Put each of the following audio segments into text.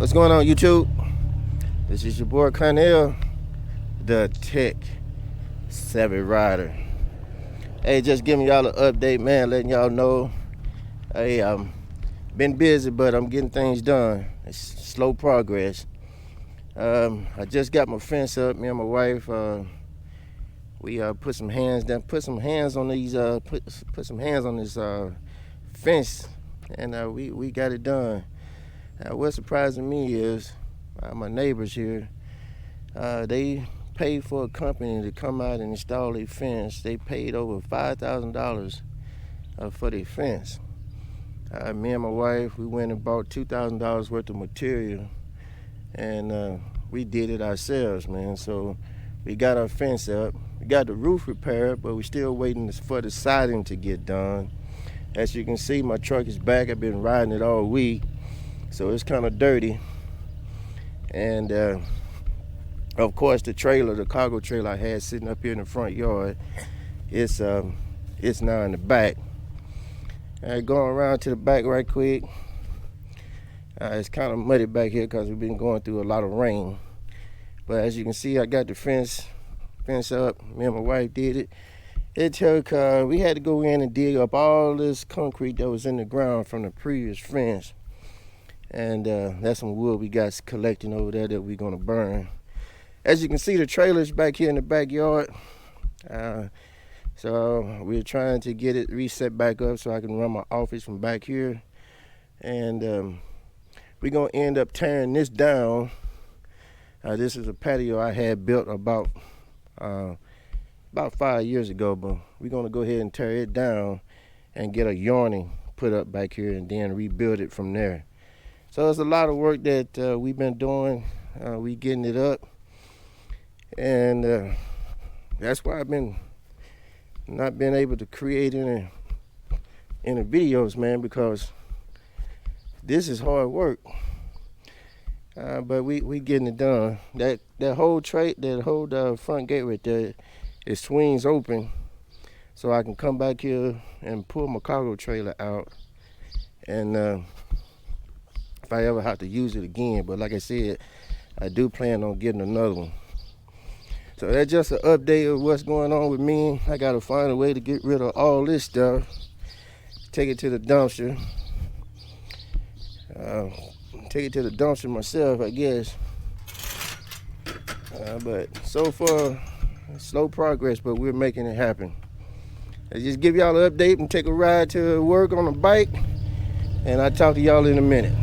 What's going on, YouTube? This is your boy Carnell, the Tech Savvy Rider. Hey, just giving y'all an update, man, letting y'all know. Hey, been busy, but I'm getting things done. It's slow progress. I just got my fence up. Me and my wife, we put some hands on these, put some hands on this fence, and we got it done. What's surprising me is my neighbors here. They paid for a company to come out and install a fence. They paid over $5,000 for their fence. Me and my wife, we went and bought $2,000 worth of material, and we did it ourselves, man. So we got our fence up. We got the roof repaired, but we're still waiting for the siding to get done. As you can see, my truck is back. I've been riding it all week, so it's kind of dirty. And of course, the cargo trailer I had sitting up here in the front yard, it's now in the back. Going around to the back right quick. It's kind of muddy back here because we've been going through a lot of rain. But as you can see, I got the fence up. Me and my wife did it. It took, we had to go in and dig up all this concrete that was in the ground from the previous fence. And that's some wood we got collecting over there that we're gonna burn. As you can see, the trailer's back here in the backyard. So we're trying to get it reset back up so I can run my office from back here. And we're gonna end up tearing this down. This is a patio I had built about 5 years ago, but we're gonna go ahead and tear it down and get a yarning put up back here and then rebuild it from there. So it's a lot of work that we've been doing. We getting it up, and that's why I've not been able to create any videos, man, because this is hard work. But we getting it done. That whole front gate right there, it swings open, so I can come back here and pull my cargo trailer out, and if I ever have to use it again. But like I said, I do plan on getting another one. So that's just an update of what's going on with me. I gotta find a way to get rid of all this stuff, take it to the dumpster. Take it to the dumpster myself, I guess. But so far, slow progress, but we're making it happen. I just give y'all an update and take a ride to work on a bike, and I'll talk to y'all in a minute.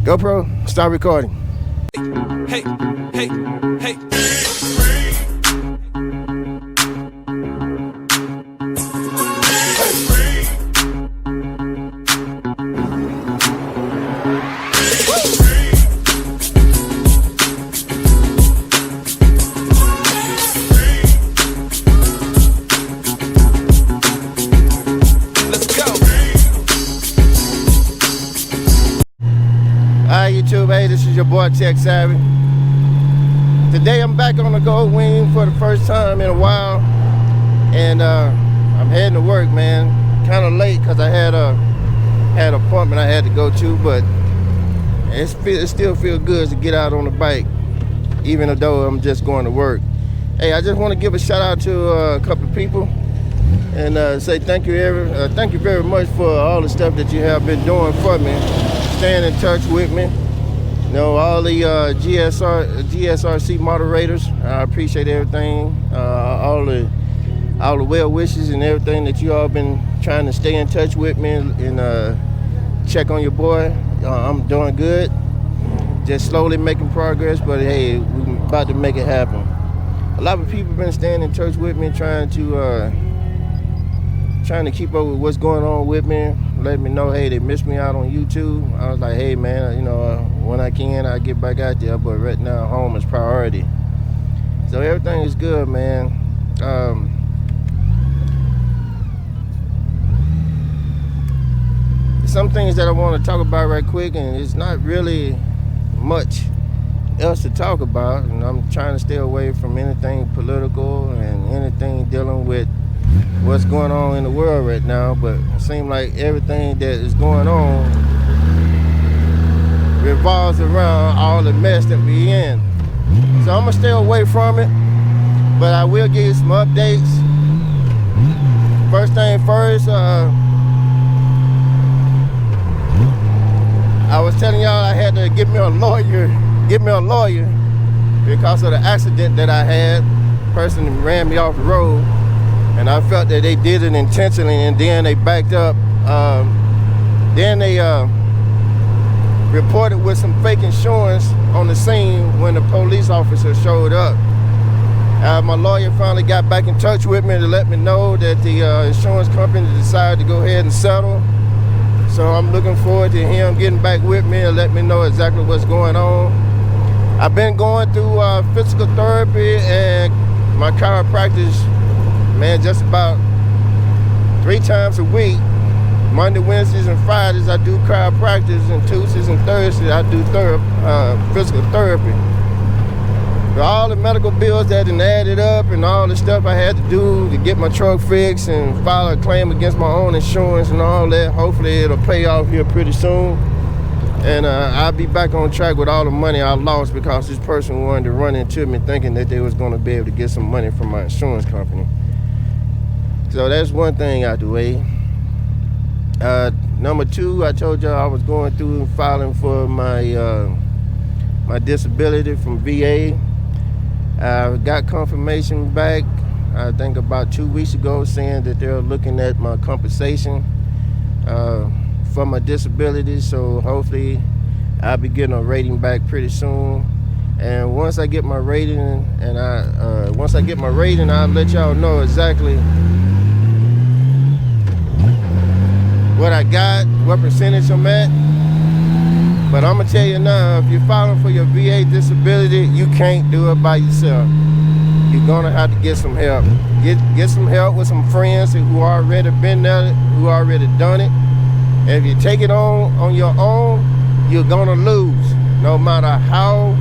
GoPro, start recording. Hey, hey, hey. YouTube, hey, this is your boy Tech Savvy. Today I'm back on the Gold Wing for the first time in a while, and I'm heading to work, man. Kind of late because I had an appointment I had to go to, but it still feels good to get out on the bike, even though I'm just going to work. Hey, I just want to give a shout out to a couple of people and say thank you very much for all the stuff that you have been doing for me, staying in touch with me. You know, all the GSRC moderators, I appreciate everything. All the well wishes and everything that you all been trying to stay in touch with me and check on your boy. I'm doing good, just slowly making progress, but hey, we're about to make it happen. A lot of people been staying in touch with me, trying to keep up with what's going on with me, letting me know, hey, they missed me out on YouTube. I was like, hey, man, you know, when I can, I get back out there, but right now, home is priority. So everything is good, man. Some things that I want to talk about right quick, and it's not really much else to talk about, and I'm trying to stay away from anything political and anything dealing with what's going on in the world right now. But it seems like everything that is going on revolves around all the mess that we in. So I'm gonna stay away from it, but I will give you some updates. First thing first, I was telling y'all I had to get me a lawyer because of the accident that I had. Person ran me off the road, and I felt that they did it intentionally, and then they backed up. Then they reported with some fake insurance on the scene when the police officer showed up. My lawyer finally got back in touch with me to let me know that the insurance company decided to go ahead and settle. So I'm looking forward to him getting back with me and let me know exactly what's going on. I've been going through physical therapy and my chiropractic, man, just about 3 times a week. Monday, Wednesdays, and Fridays I do chiropractic, and Tuesdays and Thursdays I do physical therapy. But all the medical bills that had added up and all the stuff I had to do to get my truck fixed and file a claim against my own insurance and all that, hopefully it'll pay off here pretty soon. And I'll be back on track with all the money I lost because this person wanted to run into me thinking that they was going to be able to get some money from my insurance company. So that's one thing out the way. Number 2, I told y'all I was going through and filing for my my disability from VA. I got confirmation back, I think about 2 weeks ago, saying that they're looking at my compensation for my disability. So hopefully I'll be getting a rating back pretty soon. And once I get my rating, I'll let y'all know exactly what I got, what percentage I'm at. But I'm gonna tell you now, if you're filing for your VA disability, you can't do it by yourself. You're gonna have to get some help. Get some help with some friends who already been there, who already done it. And if you take it on your own, you're gonna lose. No matter how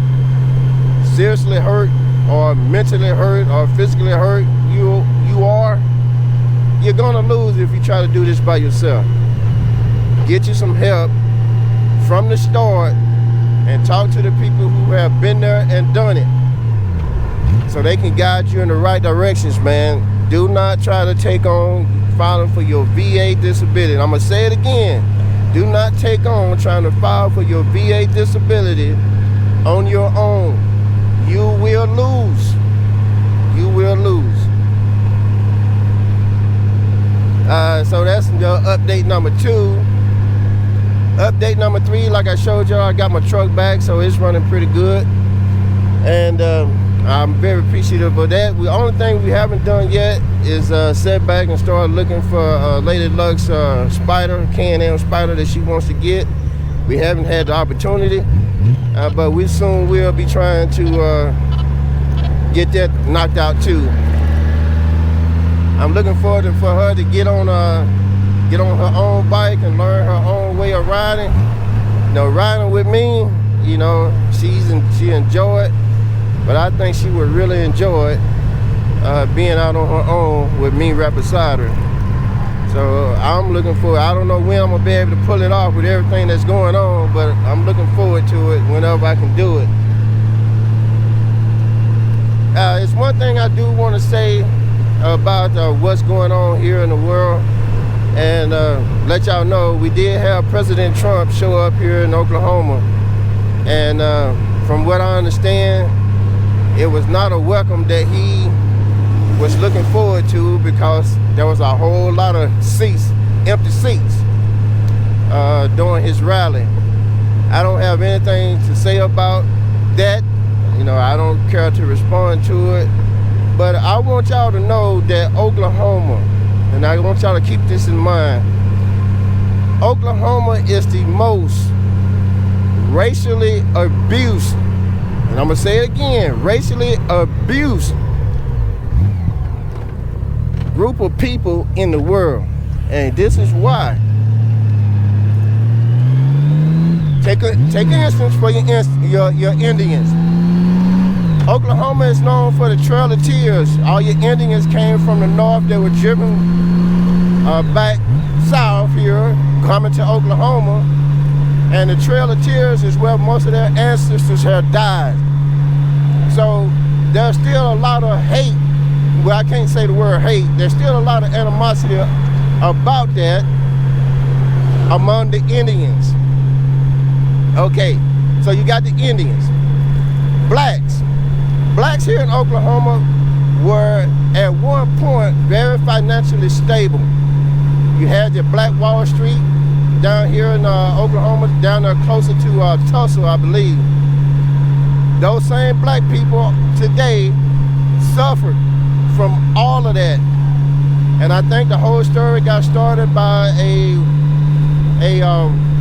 seriously hurt or mentally hurt or physically hurt you are, you're gonna lose if you try to do this by yourself. Get you some help from the start and talk to the people who have been there and done it so they can guide you in the right directions, man. Do not try to take on filing for your VA disability. I'm gonna say it again. Do not take on trying to file for your VA disability on your own. You will lose. You will lose. So that's your update number 2. Update number 3, like I showed y'all, I got my truck back, so it's running pretty good. And I'm very appreciative of that. The only thing we haven't done yet is sit back and start looking for Lady Luck's Spider, Carnell Spider that she wants to get. We haven't had the opportunity, but we soon will be trying to get that knocked out too. I'm looking forward for her to get on her own bike and learn her own way of riding. You know, riding with me, you know, she enjoy it, but I think she would really enjoy it being out on her own with me right beside her. So I'm looking forward. I don't know when I'm gonna be able to pull it off with everything that's going on, but I'm looking forward to it whenever I can do it. It's one thing I do want to say about what's going on here in the world, and let y'all know we did have President Trump show up here in Oklahoma, and from what I understand, it was not a welcome that he was looking forward to, because there was a whole lot of empty seats during his rally. I don't have anything to say about that. You know, I don't care to respond to it, but I want y'all to know that Oklahoma, and I want y'all to keep this in mind, Oklahoma is the most racially abused, and I'm gonna say it again, racially abused group of people in the world. And this is why. Take an instance for your Indians. Oklahoma is known for the Trail of Tears. All your Indians came from the north. They were driven back south here, coming to Oklahoma. And the Trail of Tears is where most of their ancestors have died. So there's still a lot of hate. Well, I can't say the word hate. There's still a lot of animosity about that among the Indians. Okay, so you got the Indians. Blacks here in Oklahoma were at one point very financially stable. You had your Black Wall Street down here in Oklahoma, down there closer to Tulsa, I believe. Those same black people today suffered from all of that. And I think the whole story got started by a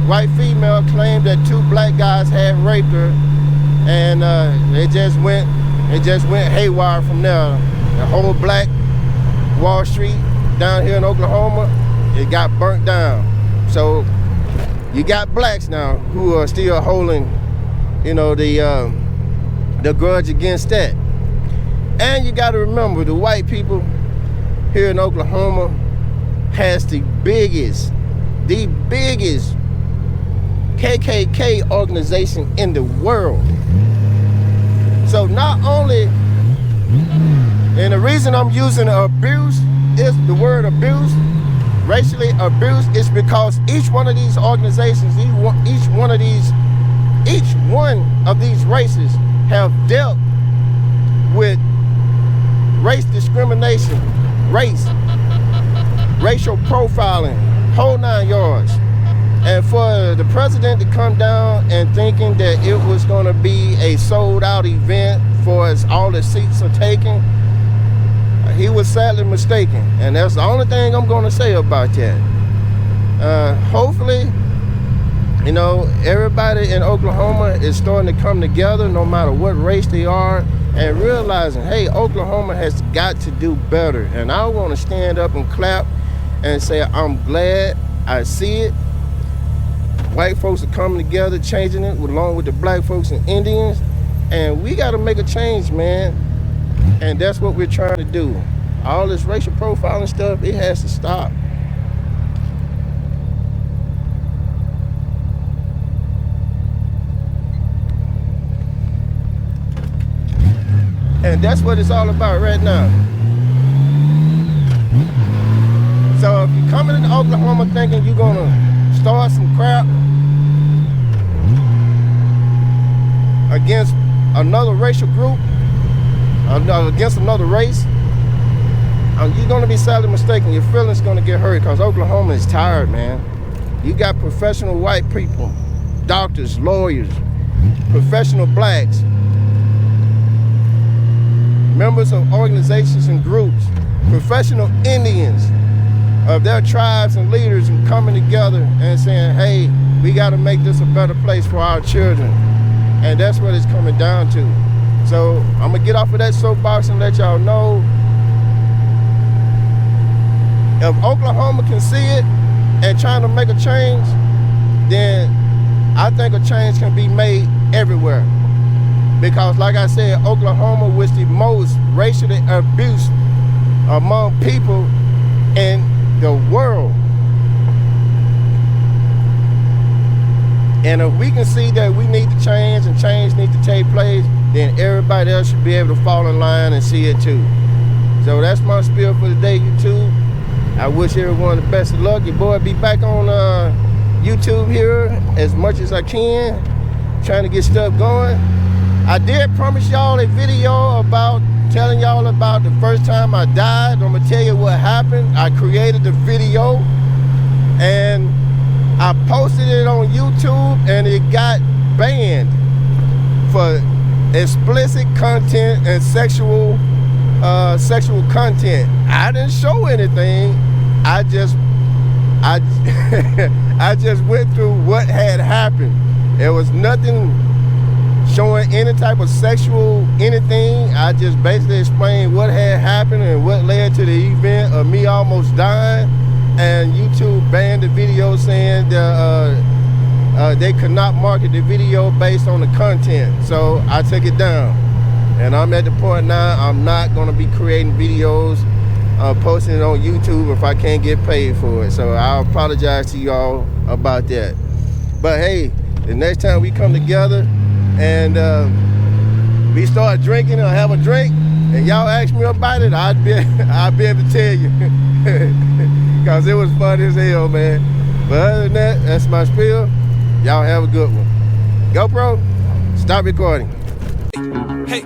white female claimed that two black guys had raped her, and it just went haywire from there. The whole Black Wall Street down here in Oklahoma, it got burnt down. So you got blacks now who are still holding, the grudge against that. And you got to remember, the white people here in Oklahoma has the biggest KKK organization in the world. So not only, and the reason I'm using abuse is the word abuse, racially abuse, is because each one of these organizations, each one of these races have dealt with race discrimination, racial profiling, whole 9 yards. And for the president to come down and thinking that it was going to be a sold out event for as all the seats are taken, he was sadly mistaken. And that's the only thing I'm going to say about that. Hopefully, everybody in Oklahoma is starting to come together no matter what race they are, and realizing, hey, Oklahoma has got to do better. And I want to stand up and clap and say, I'm glad I see it. White folks are coming together, changing it along with the black folks and Indians. And we got to make a change, man. And that's what we're trying to do. All this racial profiling stuff, it has to stop. And that's what it's all about right now. So if you're coming into Oklahoma thinking you're going to start some crap against another racial group, against another race, you're going to be sadly mistaken. Your feelings going to get hurt because Oklahoma is tired, man. You got professional white people, doctors, lawyers, professional blacks, members of organizations and groups, professional Indians of their tribes and leaders, and coming together and saying, hey, we got to make this a better place for our children. And that's what it's coming down to. So I'm going to get off of that soapbox and let y'all know, if Oklahoma can see it and trying to make a change, then I think a change can be made everywhere. Because like I said, Oklahoma was the most racially abused among people in the world. And if we can see that we need to change and change needs to take place, then everybody else should be able to fall in line and see it too. So that's my spiel for today, YouTube. I wish everyone the best of luck. Your boy be back on YouTube here as much as I can, trying to get stuff going. I did promise y'all a video about telling y'all about the first time I died. I'm gonna tell you what happened. I created the video and I posted it on YouTube, and it got banned for explicit content and sexual content. I didn't show anything. I just went through what had happened. There was nothing showing any type of sexual anything. I just basically explained what had happened and what led to the event of me almost dying. And YouTube banned the video, saying that they could not market the video based on the content. So I took it down. And I'm at the point now, I'm not going to be creating videos, posting it on YouTube if I can't get paid for it. So I apologize to y'all about that. But hey, the next time we come together and we start drinking or have a drink, and y'all ask me about it, I'll be able to tell you. Cause it was fun as hell, man. But other than that, that's my spiel. Y'all have a good one. GoPro, stop recording. Hey,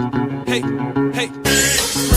hey, hey.